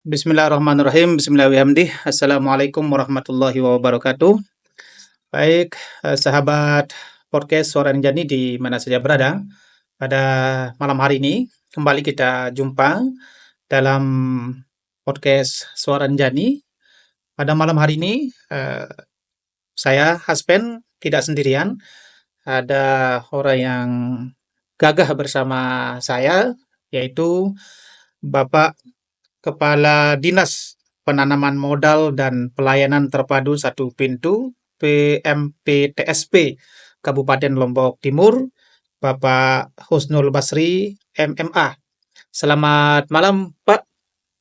Bismillahirrahmanirrahim. Bismillahirrahmanirrahim. Assalamualaikum warahmatullahi wabarakatuh. Baik, sahabat podcast Suara Ninjani di mana saja berada. Pada malam hari ini kembali kita jumpa dalam podcast Suara Ninjani. Pada malam hari ini saya Haspen tidak sendirian. Ada orang yang gagah bersama saya, yaitu Bapak Kepala Dinas Penanaman Modal dan Pelayanan Terpadu Satu Pintu PMPTSP Kabupaten Lombok Timur, Bapak Husnul Basri MMA. Selamat malam, Pak.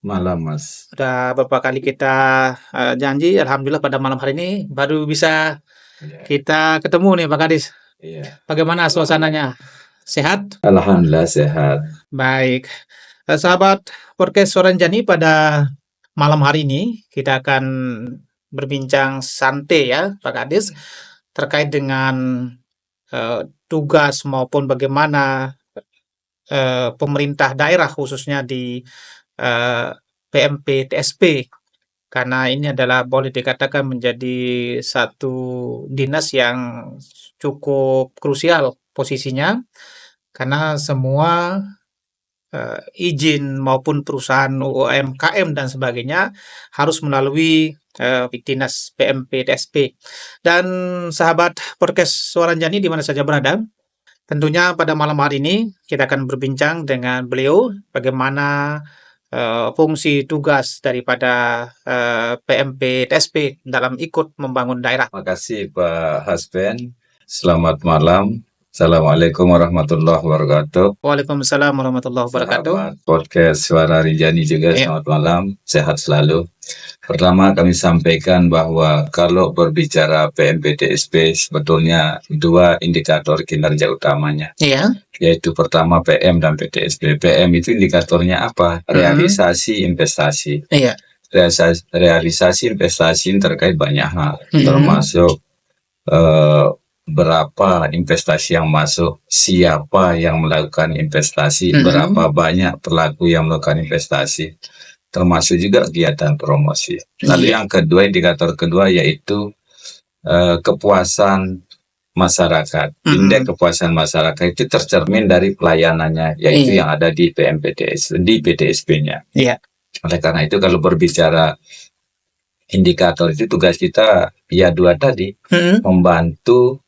Malam, Mas. Sudah beberapa kali kita janji, alhamdulillah pada malam hari ini baru bisa kita ketemu nih, Pak Kadis. Iya. Bagaimana suasananya? Sehat? Alhamdulillah sehat. Baik. Sahabat podcast Suara Ninjani, pada malam hari ini kita akan berbincang santai ya, Pak Kadis, terkait dengan tugas maupun bagaimana pemerintah daerah khususnya di PMPTSP, karena ini adalah boleh dikatakan menjadi satu dinas yang cukup krusial posisinya, karena semua izin maupun perusahaan UMKM dan sebagainya harus melalui dinas PMPTSP. Dan sahabat podcast Suara Ninjani di mana saja berada, tentunya pada malam hari ini kita akan berbincang dengan beliau bagaimana fungsi tugas daripada PMPTSP dalam ikut membangun daerah. Terima kasih Pak Hasben. Selamat malam. Assalamualaikum warahmatullahi wabarakatuh. Waalaikumsalam warahmatullahi wabarakatuh. Sahabat podcast Suara Ninjani juga selamat malam. Sehat selalu. Pertama kami sampaikan bahwa kalau berbicara PMPTSP sebetulnya dua indikator kinerja utamanya. Iya. Yaitu pertama PM dan PTSP. PM itu indikatornya apa? Realisasi investasi. Iya. Realisasi investasi terkait banyak hal, termasuk berapa investasi yang masuk, siapa yang melakukan investasi, berapa banyak pelaku yang melakukan investasi, termasuk juga kegiatan promosi. Lalu yang kedua, indikator kedua yaitu kepuasan masyarakat. Indeks kepuasan masyarakat itu tercermin dari pelayanannya, yaitu yang ada di PMPTS, di PTSP-nya. Iya. Oleh karena itu kalau berbicara indikator itu tugas kita ya dua tadi, membantu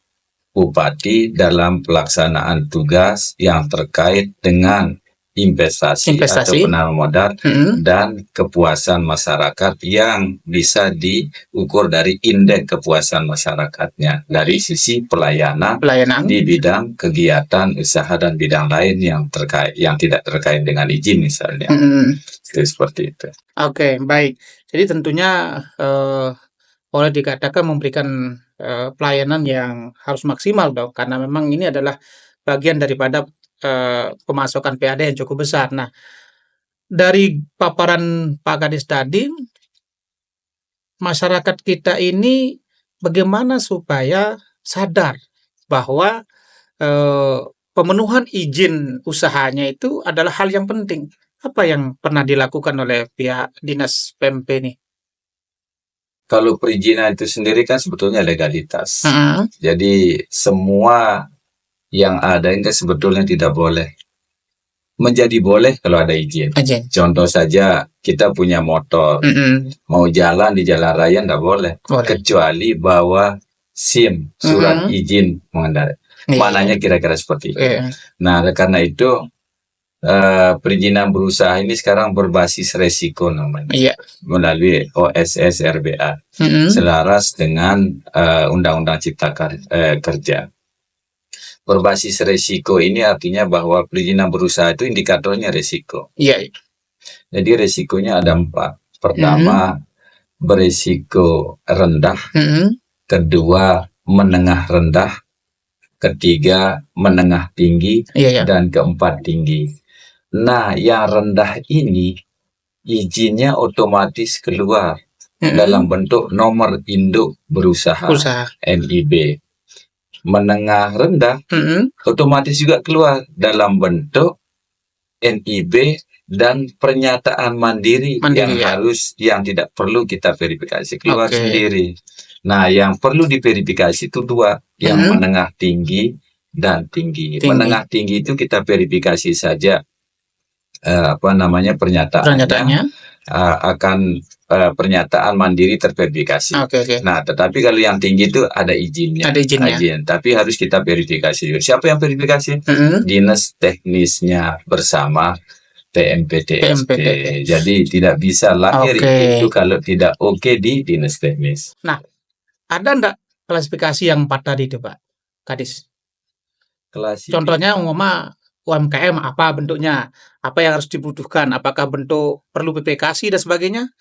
Bupati dalam pelaksanaan tugas yang terkait dengan investasi. Atau penanaman modal dan kepuasan masyarakat yang bisa diukur dari indeks kepuasan masyarakatnya dari sisi pelayanan di bidang kegiatan usaha dan bidang lain yang terkait, yang tidak terkait dengan izin misalnya. Seperti itu. Oke, baik. Jadi tentunya boleh dikatakan memberikan pelayanan yang harus maksimal dong, karena memang ini adalah bagian daripada pemasukan PAD yang cukup besar. Nah, dari paparan Pak Kadis tadi, masyarakat kita ini bagaimana supaya sadar bahwa pemenuhan izin usahanya itu adalah hal yang penting. Apa yang pernah dilakukan oleh pihak dinas PMP ini? Kalau perizinan itu sendiri kan sebetulnya legalitas. Jadi semua yang ada ini sebetulnya tidak boleh. Menjadi boleh kalau ada izin. Contoh saja kita punya motor, mau jalan di jalan raya tidak boleh. Kecuali bawa SIM, surat izin mengendarai. Mananya kira-kira seperti itu. Nah, karena itu perizinan berusaha ini sekarang berbasis resiko namanya, melalui OSS RBA, selaras dengan Undang-Undang Cipta Kerja. Berbasis resiko ini artinya bahwa perizinan berusaha itu indikatornya resiko. Jadi resikonya ada 4. Pertama, beresiko rendah. Kedua, menengah rendah. Ketiga, menengah tinggi. Dan keempat, tinggi. Nah, yang rendah ini izinnya otomatis keluar dalam bentuk nomor induk berusaha NIB. Menengah rendah otomatis juga keluar dalam bentuk NIB dan pernyataan mandiri yang yang tidak perlu kita verifikasi keluar sendiri. Nah, yang perlu diverifikasi itu dua, yang menengah tinggi dan tinggi. Menengah tinggi itu kita verifikasi saja pernyataannya akan pernyataan mandiri terverifikasi. Nah, tetapi kalau yang tinggi itu ada izinnya. Izin, tapi harus kita verifikasi. Siapa yang verifikasi? Dinas teknisnya bersama PMPTSP. Jadi tidak bisa lahir itu kalau tidak oke di dinas teknis. Nah, ada enggak klasifikasi yang 4 tadi itu, Pak Kadis? Contohnya umpama UMKM apa bentuknya, apa yang harus dibutuhkan, apakah bentuk perlu PPKasi dan sebagainya?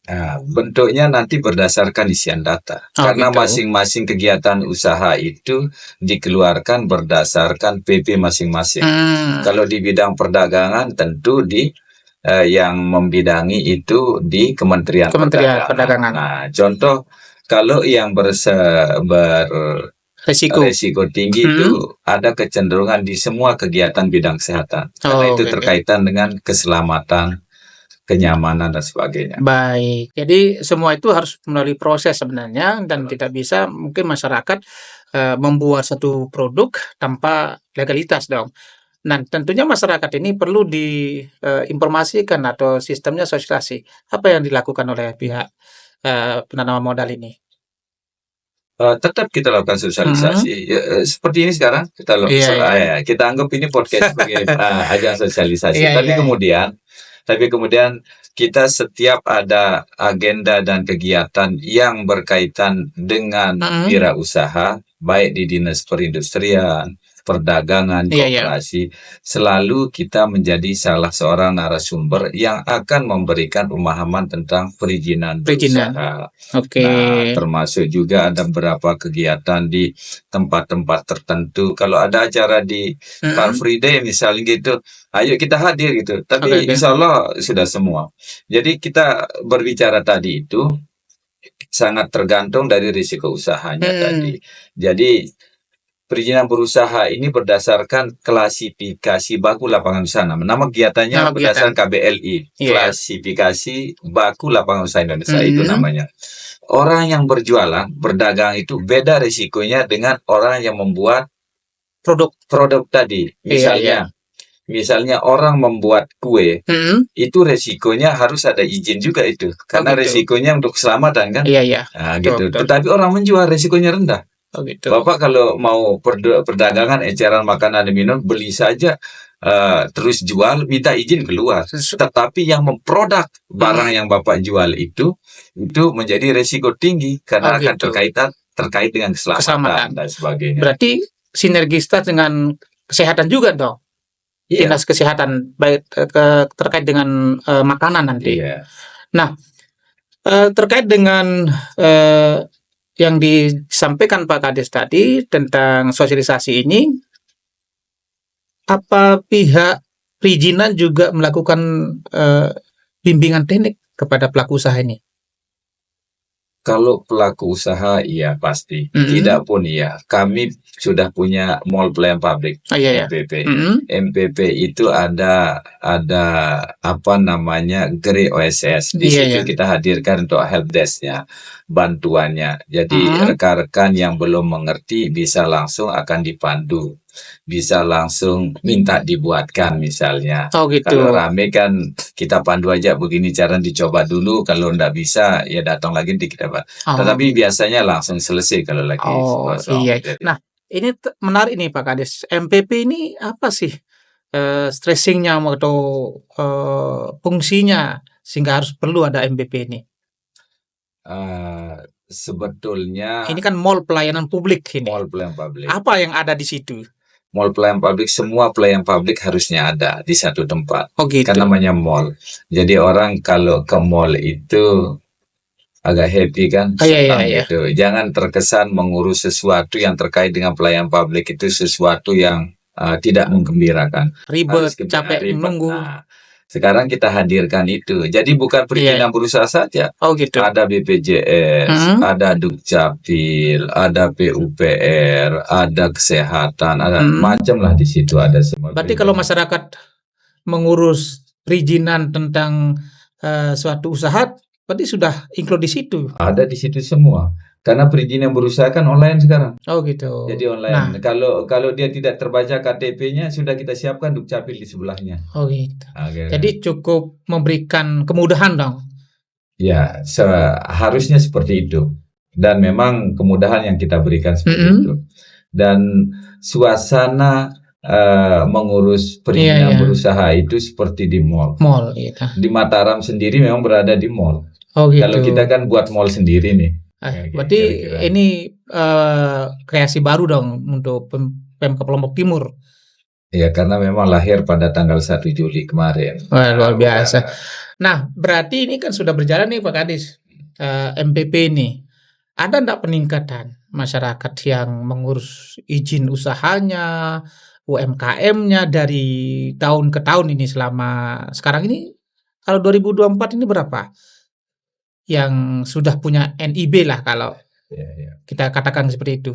Nah, bentuknya nanti berdasarkan isian data. Karena masing-masing kegiatan usaha itu dikeluarkan berdasarkan PP masing-masing. Kalau di bidang perdagangan tentu yang membidangi itu di Kementerian Perdagangan. Nah, contoh kalau yang resiko tinggi itu ada kecenderungan di semua kegiatan bidang kesehatan. Karena itu terkaitan dengan keselamatan, kenyamanan dan sebagainya. Baik, jadi semua itu harus melalui proses sebenarnya dan tidak bisa mungkin masyarakat membuat satu produk tanpa legalitas dong. Nah, tentunya masyarakat ini perlu diinformasikan atau sistemnya sosialisasi. Apa yang dilakukan oleh pihak penanaman modal ini? Tetap kita lakukan sosialisasi. Seperti ini sekarang kita kita anggap ini podcast sebagai ajang sosialisasi. Tapi kemudian kita setiap ada agenda dan kegiatan yang berkaitan dengan wirausaha, baik di dinas perindustrian, perdagangan, koperasi, selalu kita menjadi salah seorang narasumber yang akan memberikan pemahaman tentang perizinan berusaha. Nah, termasuk juga ada beberapa kegiatan di tempat-tempat tertentu. Kalau ada acara di Car Free Day misalnya gitu, ayo kita hadir gitu. Tapi insya Allah sudah semua. Jadi kita berbicara tadi itu sangat tergantung dari risiko usahanya tadi. Jadi perizinan berusaha ini berdasarkan klasifikasi baku lapangan usaha. Nama kegiatannya berdasarkan KBLI, klasifikasi baku lapangan usaha Indonesia itu namanya. Orang yang berjualan, berdagang itu beda risikonya dengan orang yang membuat produk tadi. Misalnya orang membuat kue, itu resikonya harus ada izin juga itu, karena resikonya untuk keselamatan kan. Nah, gitu. Tetapi orang menjual resikonya rendah. Bapak kalau mau perdagangan eceran makanan dan minum, beli saja terus jual, minta izin keluar. Tetapi yang memproduk barang yang Bapak jual itu menjadi resiko tinggi karena akan terkait dengan keselamatan dan sebagainya. Berarti sinergistas dengan kesehatan juga dong. Dinas kesehatan baik terkait dengan makanan nanti. Nah, terkait dengan yang disampaikan Pak Kadis tadi tentang sosialisasi ini, apa pihak perizinan juga melakukan bimbingan teknik kepada pelaku usaha ini? Kalau pelaku usaha, iya pasti. Tidak pun iya. Kami sudah punya Mall Pelayanan Publik, MPP. MPP itu ada apa namanya GRI OSS. Di situ kita hadirkan untuk helpdesk-nya, bantuannya. Jadi rekan-rekan yang belum mengerti bisa langsung akan dipandu. Bisa langsung minta dibuatkan misalnya. Kalau rame kan kita pandu aja begini cara dicoba dulu, kalau nggak bisa ya datang lagi nanti kita tetapi biasanya langsung selesai kalau lagi kosong. Nah, ini menarik nih Pak Kadis. MPP ini apa sih stressingnya atau fungsinya sehingga harus perlu ada MPP ini? Sebetulnya ini kan mall pelayanan publik ini. Mall pelayanan publik. Apa yang ada di situ? Mall pelayanan publik, semua pelayanan publik harusnya ada di satu tempat. Kan namanya mall. Jadi orang kalau ke mall itu agak happy kan, gitu. Jangan terkesan mengurus sesuatu yang terkait dengan pelayanan publik itu sesuatu yang tidak menggembirakan. Ribet, capek, menunggu. Nah, sekarang kita hadirkan itu. Jadi bukan perizinan berusaha saja. Ada BPJS, ada Dukcapil, ada PUPR, ada kesehatan, ada macam lah di situ ada semua. Berarti kalau masyarakat mengurus perizinan tentang suatu usaha, berarti sudah include di situ. Ada di situ semua. Karena perizinan berusaha kan online sekarang. Oh gitu. Jadi online. Kalau dia tidak terbaca KTP-nya, sudah kita siapkan dukcapil di sebelahnya. Oh gitu. Gitu. Jadi cukup memberikan kemudahan dong. Ya, seharusnya seperti itu. Dan memang kemudahan yang kita berikan seperti itu. Dan suasana mengurus perizinan berusaha itu seperti di mall. Mall gitu. Di Mataram sendiri memang berada di mall. Oh gitu. Kalau kita kan buat mall sendiri nih. Berarti kira-kira ini kreasi baru dong untuk Pemkab Lombok Timur. Ya, karena memang lahir pada tanggal 1 Juli kemarin. Wah, luar biasa. Nah, berarti ini kan sudah berjalan nih Pak Kadis, MPP ini. Ada enggak peningkatan masyarakat yang mengurus izin usahanya, UMKM-nya dari tahun ke tahun ini selama sekarang ini, kalau 2024 ini berapa? Yang sudah punya NIB lah kalau kita katakan seperti itu.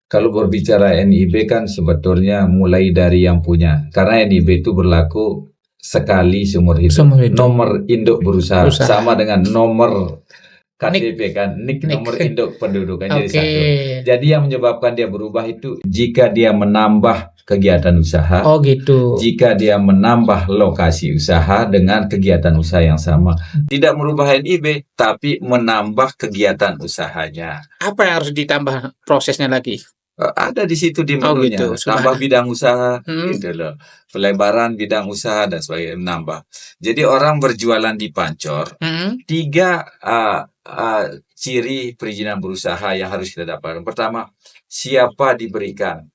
Kalau berbicara NIB kan sebetulnya mulai dari yang punya. Karena NIB itu berlaku sekali seumur hidup. Nomor induk berusaha sama dengan nomor KTP kan, nomor induk pendudukan jadi satu. Jadi yang menyebabkan dia berubah itu jika dia menambah kegiatan usaha. Oh gitu. Jika dia menambah lokasi usaha dengan kegiatan usaha yang sama. Tidak merubah NIB, tapi menambah kegiatan usahanya. Apa yang harus ditambah prosesnya lagi? Ada di situ di menunya. Gitu, tambah bidang usaha, gitu loh. Pelebaran bidang usaha dan sebagainya menambah. Jadi orang berjualan di Pancor, 3 ciri perizinan berusaha yang harus kita dapatkan. Pertama, siapa diberikan,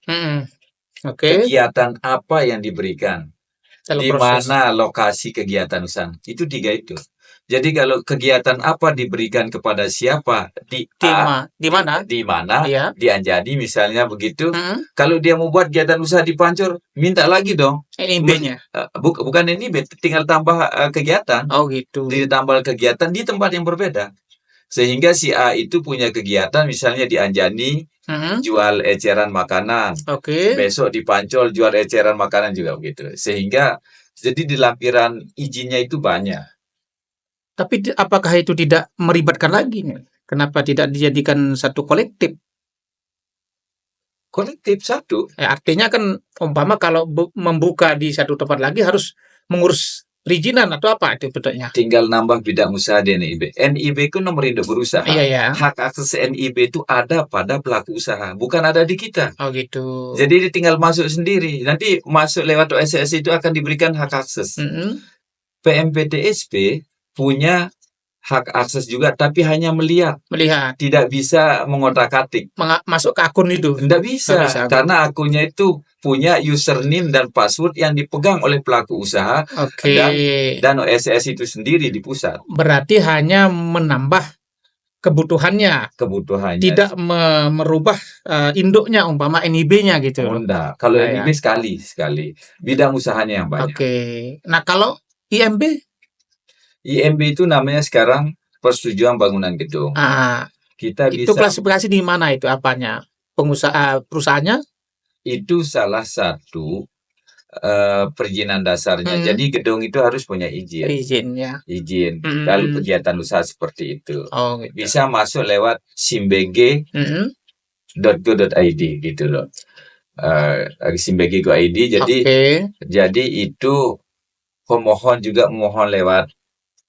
kegiatan apa yang diberikan, di mana lokasi kegiatan usaha. Itu 3 itu. Jadi kalau kegiatan apa diberikan kepada siapa di mana di Anjani misalnya begitu. Kalau dia mau buat kegiatan usaha di Pancor, minta lagi dong NIB-nya. Bukan NIB, tinggal tambah kegiatan. Oh gitu. Ditambah kegiatan di tempat yang berbeda. Sehingga si A itu punya kegiatan misalnya di Anjani jual eceran makanan. Besok di Pancor jual eceran makanan juga begitu. Sehingga jadi di lampiran izinnya itu banyak. Tapi apakah itu tidak meribatkan lagi nih? Kenapa tidak dijadikan satu kolektif? Kolektif satu. Artinya kan umpama kalau membuka di satu tempat lagi harus mengurus perizinan atau apa itu bentuknya? Tinggal nambah bidang usaha di NIB. NIB itu nomor induk berusaha. Hak akses NIB itu ada pada pelaku usaha, bukan ada di kita. Oh gitu. Jadi tinggal masuk sendiri. Nanti masuk lewat OSS itu akan diberikan hak akses. PMPTSP punya hak akses juga, tapi hanya melihat. Tidak bisa mengotak-atik. Masuk ke akun itu? Tidak bisa, karena akunnya itu punya username dan password yang dipegang oleh pelaku usaha dan OSS itu sendiri di pusat. Berarti hanya menambah kebutuhannya. Tidak merubah induknya, umpama NIB-nya gitu. Enggak, kalau NIB sekali. Bidang usahanya yang banyak. Nah kalau IMB? IMB itu namanya sekarang persetujuan bangunan gedung. Kita itu klasifikasi di mana itu apanya? Perusahaannya? Itu salah satu perizinan dasarnya. Jadi gedung itu harus punya izin. Izin. Kalau kegiatan usaha seperti itu. Gitu. Bisa masuk lewat simbg.go.id gitu loh. Simbg.go.id. Jadi itu pemohon juga memohon lewat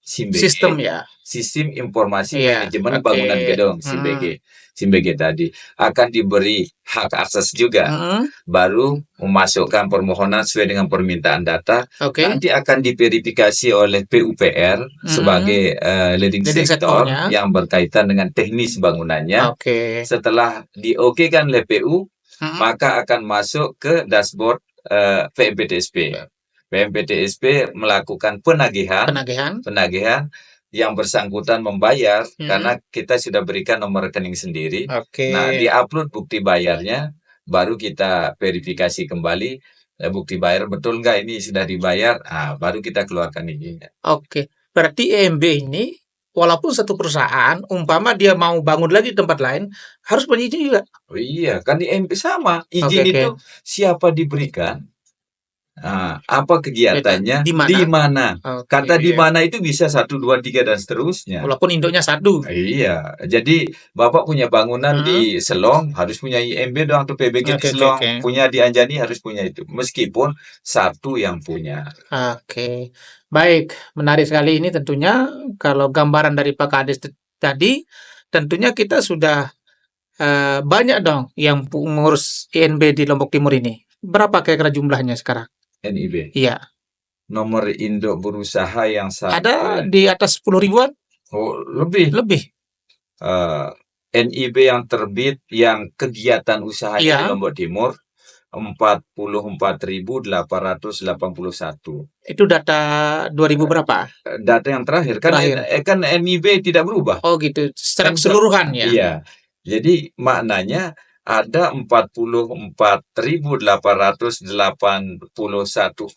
Sistem Sistem Informasi Manajemen Bangunan Gedung SIMBG tadi akan diberi hak akses juga. Baru memasukkan permohonan sesuai dengan permintaan data. Nanti akan diverifikasi oleh PUPR sebagai leading sector yang berkaitan dengan teknis bangunannya. Setelah di-okekan oleh PU, maka akan masuk ke dashboard PMPTSP. PMPTSP melakukan penagihan yang bersangkutan membayar karena kita sudah berikan nomor rekening sendiri. Nah, diupload bukti bayarnya, baru kita verifikasi kembali bukti bayar betul nggak ini sudah dibayar. Baru kita keluarkan izinnya. Berarti IMB ini walaupun satu perusahaan, umpama dia mau bangun lagi di tempat lain, harus punya izin juga. Oh iya, kan di IMB sama izin itu siapa diberikan. Apa kegiatannya, Di di mana? mana. Kata di Oke. mana itu bisa 1, 2, 3 dan seterusnya. Walaupun induknya satu. Iya, jadi Bapak punya bangunan Mhm. di Selong harus punya IMB dong atau PBG di Oke oke oke. Selong, punya di Anjani harus punya itu, meskipun satu yang punya. Oke. Baik, menarik sekali ini tentunya kalau gambaran dari Pak Kades tadi, tentunya kita sudah banyak dong yang ngurus INB di Lombok Timur ini. Berapa kira-kira jumlahnya sekarang? NIB. Iya. Nomor induk berusaha yang Ada sampai di atas 10 ribuan? lebih. Lebih. NIB yang terbit yang kegiatan usahanya di Iya. Lombok Timur 44.881. Itu data 2000 berapa? Data yang terakhir kan Terakhir. kan NIB tidak berubah. Oh gitu, secara Kan keseluruhan ya? iya. Jadi maknanya ada 44.881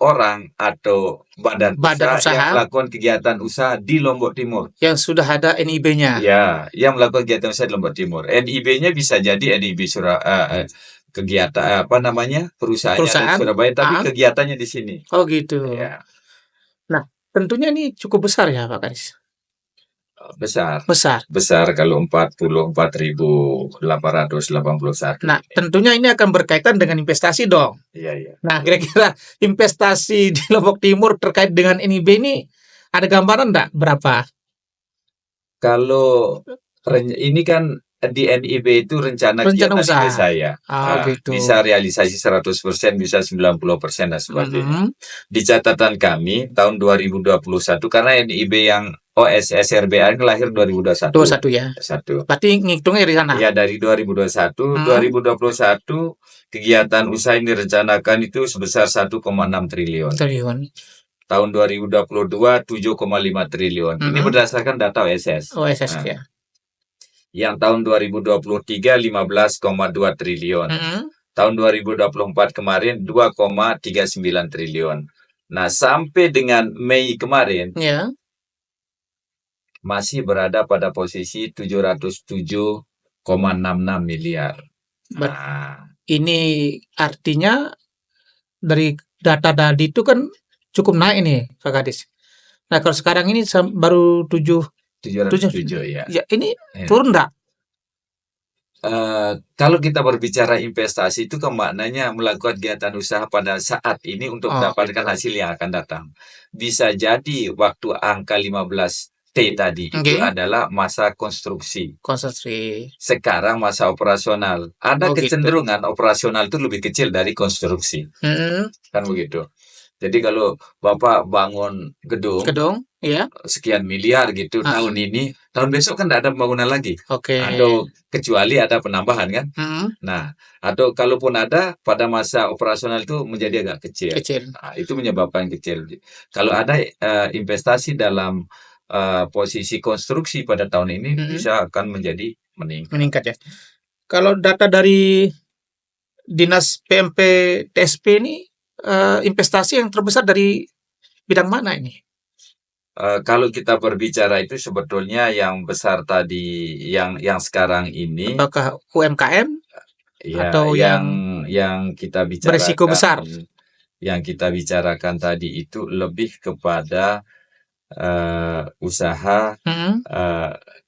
orang atau badan Badan usaha yang usaha melakukan kegiatan usaha di Lombok Timur. yang sudah ada NIB-nya. Ya, yang melakukan kegiatan usaha di Lombok Timur. NIB-nya bisa jadi NIB kegiatan apa namanya, perusahaannya ada di Perusahaan. Surabaya, tapi kegiatannya di sini. Oh gitu. Ya, Nah, tentunya ini cukup besar ya Pak Kadis? besar. Besar. Besar kalau 44.881. Nah, tentunya ini akan berkaitan dengan investasi dong. Iya, iya. Nah, kira-kira investasi di Lombok Timur terkait dengan NIB ini ada gambaran enggak berapa? Kalau ini kan di NIB itu rencana Rencana kegiatan usaha. saya. Gitu. Bisa realisasi 100%, bisa 90% dan sebagainya. Mhm. Di catatan kami tahun 2021 karena NIB yang OSSRBA ini lahir 2021. 21 ya. Satu. Berarti ngitungnya dari sana. Ya, dari 2021, 2021 kegiatan usaha yang direncanakan itu sebesar 1,6 triliun. Tahun 2022 7,5 triliun. Ini berdasarkan data OSS. OSS ya. Yang tahun 2023 15,2 triliun. Tahun 2024 kemarin 2,39 triliun. Nah, sampai dengan Mei kemarin masih berada pada posisi 707,66 miliar. Ini artinya dari data tadi itu kan cukup naik nih Pak Kadis. Nah, kalau sekarang ini baru 707 ya. Ya, ini turun enggak? Kalau kita berbicara investasi itu kan maknanya melakukan kegiatan usaha pada saat ini untuk mendapatkan hasil yang akan datang. Bisa jadi waktu angka 15T tadi itu adalah masa konstruksi. Sekarang masa operasional. Ada kecenderungan operasional itu lebih kecil dari konstruksi. Kan begitu. Jadi kalau Bapak bangun gedung sekian miliar gitu tahun ini, tahun besok kan tidak ada pembangunan lagi. Atau kecuali ada penambahan kan. Nah, atau kalaupun ada pada masa operasional itu menjadi agak kecil. Nah, itu menyebabkan kecil. Kalau ada investasi dalam posisi konstruksi pada tahun ini bisa akan menjadi meningkat ya. Kalau data dari Dinas PMP TSP ini investasi yang terbesar dari bidang mana ini? Kalau kita berbicara itu sebetulnya yang besar tadi, yang sekarang ini, apakah UMKM ya, atau yang kita bicarakan, berisiko besar? Yang kita bicarakan tadi itu lebih kepada usaha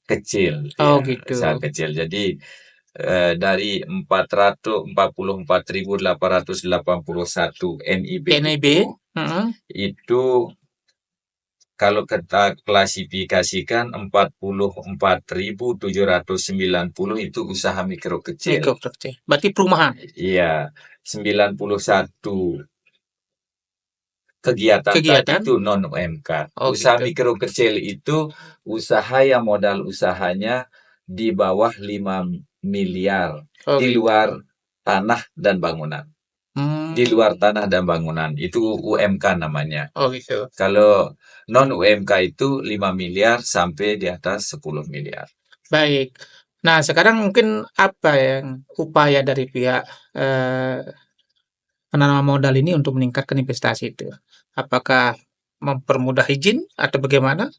kecil, gitu. usaha kecil. Jadi dari 444.881 NIB itu kalau kita klasifikasikan 44.790 itu usaha mikro kecil. Berarti perumahan. Iya, 91 kegiatan tadi itu non UMK. Usaha mikro kecil itu usaha yang modal usahanya di bawah 5 miliar di luar tanah dan bangunan. Di luar tanah dan bangunan itu UMK namanya. Kalau non UMK itu 5 miliar sampai di atas 10 miliar. Baik. Nah, sekarang mungkin apa yang upaya dari pihak penanam modal ini untuk meningkatkan investasi itu? Apakah mempermudah izin atau bagaimana?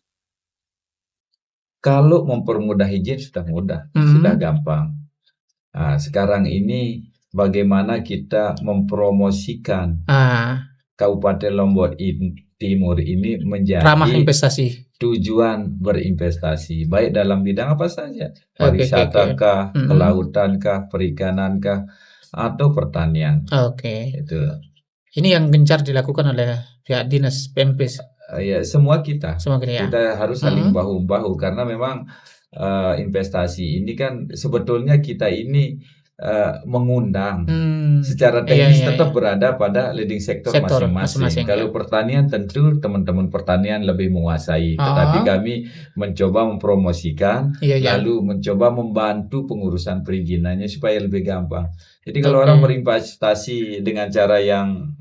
Kalau mempermudah izin sudah mudah, sudah gampang. Nah, sekarang ini bagaimana kita mempromosikan Kabupaten Lombok Timur ini Ramah menjadi investasi. tujuan berinvestasi, baik dalam bidang apa saja, Oke, oke, oke. pariwisata kah, Mm-mm. kelautan kah, perikanan kah, atau pertanian. Oke. Itu Ini yang gencar dilakukan oleh pihak dinas PMP. ya semua kita Semua gitu ya. harus saling bahu-bahu karena memang investasi ini kan sebetulnya kita ini mengundang secara teknis tetap berada pada leading sektor masing-masing. Kalau pertanian tentu teman-teman pertanian lebih menguasai, tetapi kami mencoba mempromosikan, lalu mencoba membantu pengurusan perizinannya supaya lebih gampang. Jadi kalau orang berinvestasi dengan cara yang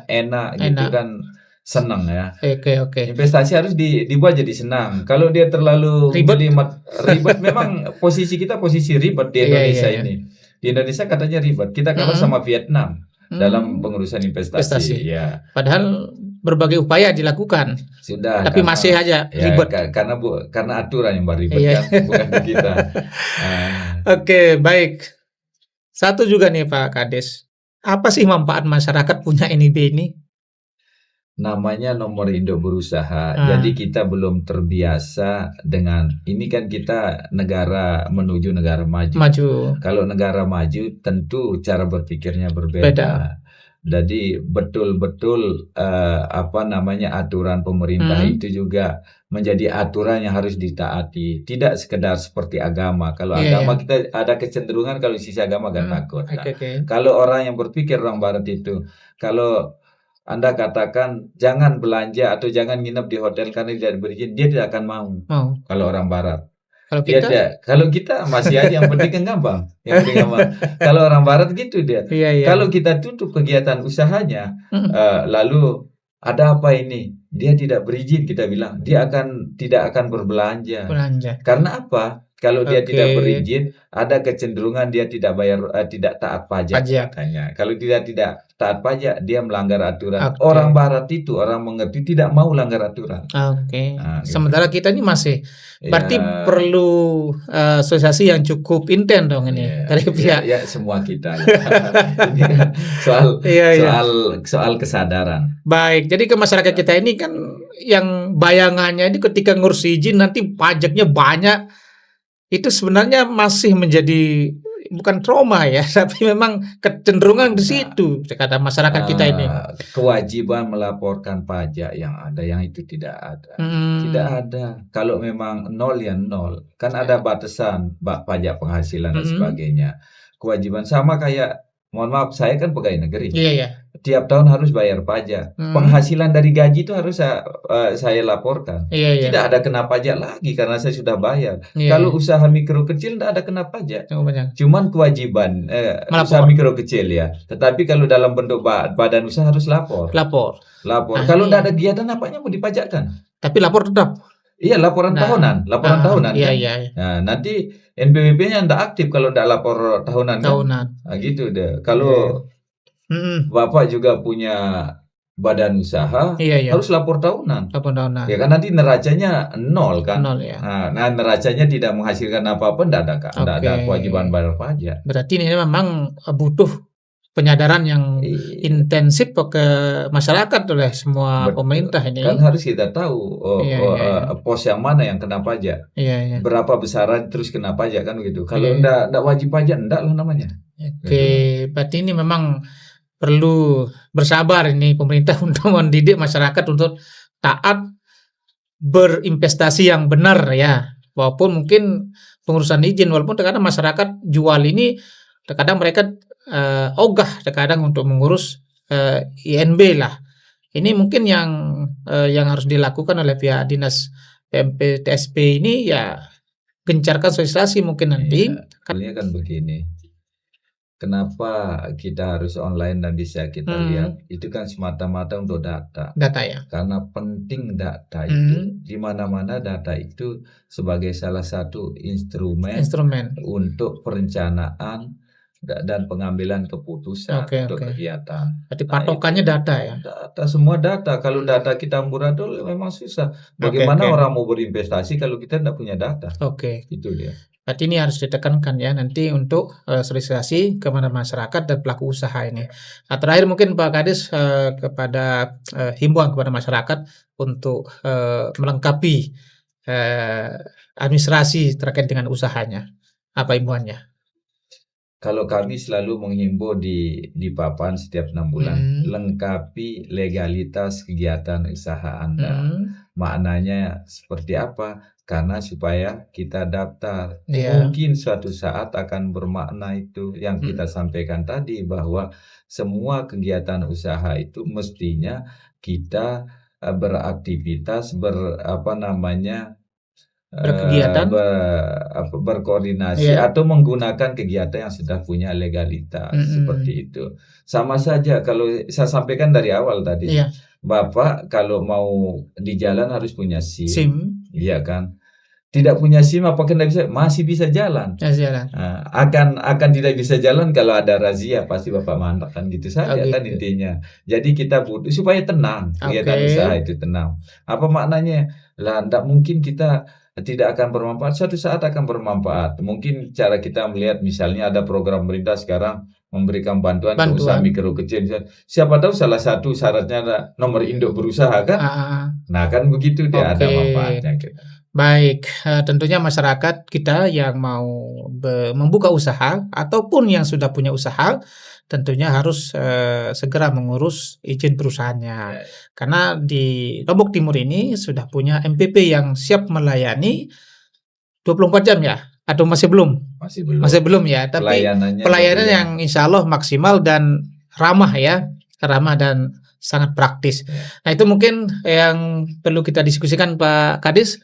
enak gitu kan senang ya. Oke. Investasi harus dibuat jadi senang. Kalau dia terlalu ribet memang posisi kita posisi ribet di Indonesia ini. Di Indonesia katanya ribet. Kita kalah sama Vietnam dalam pengurusan investasi. Ya. Padahal berbagai upaya dilakukan. Sudah. Tapi masih aja ribet. Karena aturan yang ribet kan, bukan kita. Oke, baik. Satu juga nih Pak Kades. Apa sih manfaat masyarakat punya NIB ini? Namanya nomor induk berusaha. Jadi kita belum terbiasa dengan ini kan kita negara menuju negara maju. Kalau negara maju tentu cara berpikirnya berbeda. Jadi betul-betul aturan pemerintah itu juga menjadi aturan yang harus ditaati. Tidak sekedar seperti agama. Kalau agama kita ada kecenderungan kalau sisi agama agak takut. Kalau orang yang berpikir orang barat itu, kalau Anda katakan jangan belanja atau jangan nginep di hotel karena tidak berizin, dia tidak akan mau. Kalau orang barat. Kalau kita masih aja yang penting kan gampang. Kalau orang barat gitu dia. Kalau kita tutup kegiatan usahanya, lalu ada apa ini? Dia tidak berizin, kita bilang dia tidak akan berbelanja. Karena apa? Kalau dia tidak berizin, ada kecenderungan dia tidak taat pajak katanya. Kalau dia tidak taat pajak, dia melanggar aturan. Orang barat itu orang mengerti tidak mau langgar aturan. Sementara kita ini masih. Berarti perlu asosiasi yang cukup intens dong ini dari pihak. Ya semua kita. Ini kan soal kesadaran. Baik, jadi ke masyarakat kita ini kan yang bayangannya ini ketika ngurus izin nanti pajaknya banyak. Itu sebenarnya masih menjadi bukan trauma ya, tapi memang kecenderungan di situ kata masyarakat kita ini. Kewajiban melaporkan pajak yang ada, yang itu tidak ada. Tidak ada. Kalau memang nol ya nol. Kan ada batasan pajak penghasilan dan sebagainya. Kewajiban sama kayak, mohon maaf, saya kan pegawai negeri. Tiap tahun harus bayar pajak. Penghasilan dari gaji itu harus saya laporkan. Tidak ada kena pajak lagi karena saya sudah bayar. Kalau usaha mikro kecil tidak ada kena pajak. Cuman kewajiban usaha mikro kecil ya. Tetapi kalau dalam bentuk badan usaha harus lapor. Kalau tidak ada kegiatan apanya mau dipajakkan? Tapi lapor tetap. Iya, laporan tahunan. Nah, nanti NPWP-nya tidak aktif kalau tidak lapor tahunan. Nah, gitu deh. Kalau Bapak juga punya badan usaha, harus lapor tahunan. Ya kan nanti neracanya nol kan. Nah, neracanya tidak menghasilkan apa-apa, tidak ada kewajiban bayar pajak. Berarti ini memang butuh penyadaran yang intensif ke masyarakat oleh semua pemerintah ini. Kan harus kita tahu pos yang mana yang kena pajak. Berapa besaran terus kena pajak kan gitu. Kalau tidak wajib pajak, tidak lah namanya. Berarti ini memang perlu bersabar ini pemerintah untuk mendidik masyarakat untuk taat berinvestasi yang benar ya. Walaupun mungkin pengurusan izin, walaupun terkadang masyarakat jual ini terkadang mereka ogah terkadang untuk mengurus INB lah. Ini mungkin yang harus dilakukan oleh pihak dinas PMP TSP ini ya gencarkan sosialisasi mungkin nanti. Ini kan begini. Kenapa kita harus online dan bisa kita lihat? Itu kan semata-mata untuk data. Data ya. Karena penting data itu. Di mana-mana data itu sebagai salah satu instrumen untuk perencanaan dan pengambilan keputusan untuk kegiatan. Berarti patokannya data ya? Data, semua data. Kalau data kita amburadul memang susah. Bagaimana orang mau berinvestasi kalau kita tidak punya data? Oke. Itu dia. Berarti ini harus ditekankan ya nanti untuk, sosialisasi kepada masyarakat dan pelaku usaha ini. Nah, terakhir mungkin Pak Kadis, kepada himbauan kepada masyarakat untuk, melengkapi, eee, administrasi terkait dengan usahanya. Apa himbauannya? Kalau kami selalu menghimbau di papan setiap 6 bulan, lengkapi legalitas kegiatan usaha Anda. Maknanya seperti apa? Karena supaya kita daftar. Iya. Mungkin suatu saat akan bermakna itu yang kita sampaikan tadi, bahwa semua kegiatan usaha itu mestinya kita, beraktivitas, Berkegiatan. berkoordinasi Iya. atau menggunakan kegiatan yang sudah punya legalitas, seperti itu. Sama saja kalau saya sampaikan dari awal tadi, Iya. Bapak kalau mau di jalan harus punya SIM, SIM. iya kan? Tidak punya SIM apakah tidak bisa? Masih bisa jalan. Jalan. Akan tidak bisa jalan kalau ada razia, pasti Bapak mandak, kan gitu saja kan gitu. intinya. Jadi kita butuh supaya tenang, kegiatan usaha itu tenang. Apa maknanya? Lah, tidak mungkin kita tidak akan bermanfaat, suatu saat akan bermanfaat. Mungkin cara kita melihat misalnya ada program pemerintah sekarang memberikan bantuan ke usaha mikro kecil. Siapa tahu salah satu syaratnya ada nomor induk berusaha kan? Nah, kan begitu dia ada manfaatnya. Baik, tentunya masyarakat kita yang mau membuka usaha ataupun yang sudah punya usaha, tentunya harus, segera mengurus izin perusahaannya. Karena di Lombok Timur ini sudah punya MPP yang siap melayani 24 jam ya? Atau masih belum? Masih belum ya, tapi pelayanan yang insya Allah maksimal dan ramah ya, ramah dan sangat praktis. Nah, itu mungkin yang perlu kita diskusikan Pak Kadis.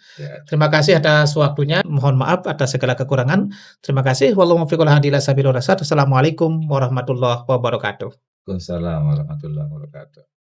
Terima kasih atas waktunya. Mohon maaf atas segala kekurangan. Terima kasih. Wallahu muwaffiq wal hadi ila sabilir rasyad. Wassalamualaikum warahmatullahi wabarakatuh. Waalaikumsalam warahmatullahi wabarakatuh.